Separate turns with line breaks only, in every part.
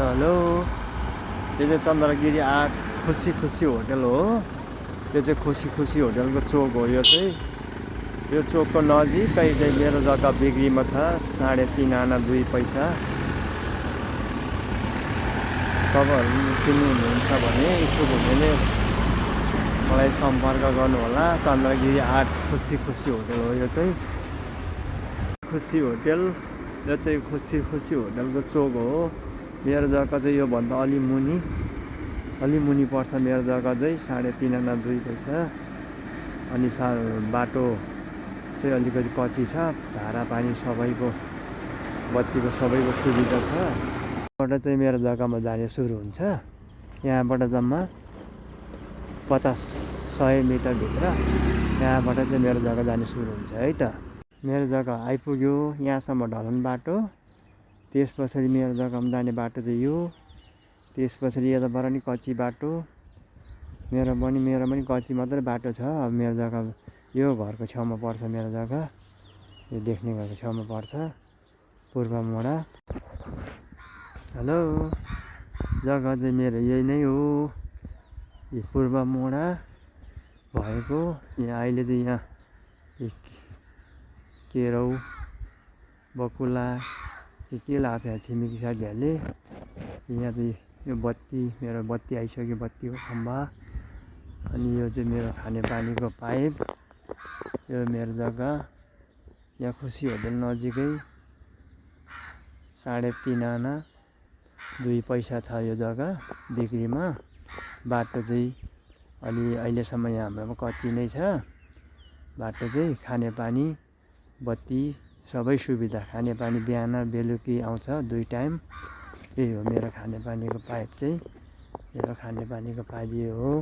Hello यो चाहिँ चन्द्रगिरी 8 खुसी खुसी होटल हो। यो चाहिँ खुसी खुसी होटलको चोक हो। यो चाहिँ यो चोकको नजिकै चाहिँ मेरो जग्गा बिक्रीमा छ 3.5 आना 2 पैसा। तपाईँहरू किन्नु हुनुहुन्छ भने इच्छुक हुनेले मलाई सम्पर्क गर्नुहोला। चन्द्रगिरी 8 खुसी खुसी होटल हो। यो चाहिँ खुसी होटल, यो चाहिँ खुसी खुसी होटलको चोक हो। मेरो जग्गा चाहिँ योभन्दा अलि मुनि पर्छ। मेरो जग्गा चाहिँ 3.5 आना 2 पैसा। अनि बाटो चाहिँ अलिकति कच्ची छ। धारा पानी सबैको, बत्तीको सबैको सुविधा छ। यहाँबाट चाहिँ मेरो जग्गामा जाने सुरु हुन्छ। यहाँबाट जम्मा 50-100 मिटर भित्र यहाँबाट चाहिँ मेरो जग्गा जाने सुरु हुन्छ है त। मेरो जग्गा आइपुग्यो यहाँसम्म ढलान बाटो। त्यस पछाडि मेरो जग्गामा जाने बाटो चाहिँ यो। त्यस पछाडि यताबाट नि कच्ची बाटो। मेरो पनि कच्ची मात्रै बाटो छ। अब मेरो जग्गा यो घरको छेउमा पर्छ। मेरो जग्गा यो देख्ने घरको छेउमा पर्छ, पूर्व मोडा। हेलो, जग्गा चाहिँ मेरो यही नै हो। यो पूर्व मोडा भएको यहाँ अहिले चाहिँ यहाँ केराउ बकुला के लाग्छ यहाँ छिमेकी साथीहरूले। यहाँ चाहिँ यो बत्ती, मेरो बत्ती आइसक्यो, बत्तीको खम्बा। अनि यो चाहिँ मेरो खानेपानीको पाइप। यो मेरो जग्गा यहाँ खुसी होटल नजिकै 3.5 आना 2 पैसा छ यो जग्गा बिक्रीमा। बाटो चाहिँ अहिलेसम्म यहाँ हाम्रोमा कच्ची नै छ। बाटो चाहिँ खानेपानी बत्ती सबै सुविधा। खानेपानी बिहान बेलुकी आउँछ 2 टाइम। यही हो मेरो खानेपानीको पाइप चाहिँ। मेरो खानेपानीको पाइप यो हो।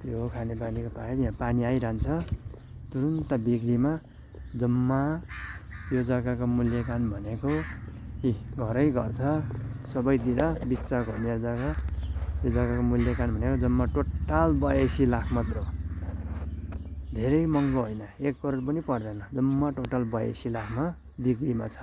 यो हो खानेपानीको पाइप। यहाँ पानी आइरहन्छ तुरुन्त बिक्रीमा। जम्मा यो जग्गाको मूल्यकान भनेको घरै घर छ सबैतिर बिच्चाको मेरो जग्गा। यो जग्गाको मूल्यकान भनेको जम्मा टोटल 82 लाख मात्र हो। धेरै महँगो होइन, 1 करोड पनि पर्दैन। जम्मा टोटल 82 लाखमा बिक्रीमा छ।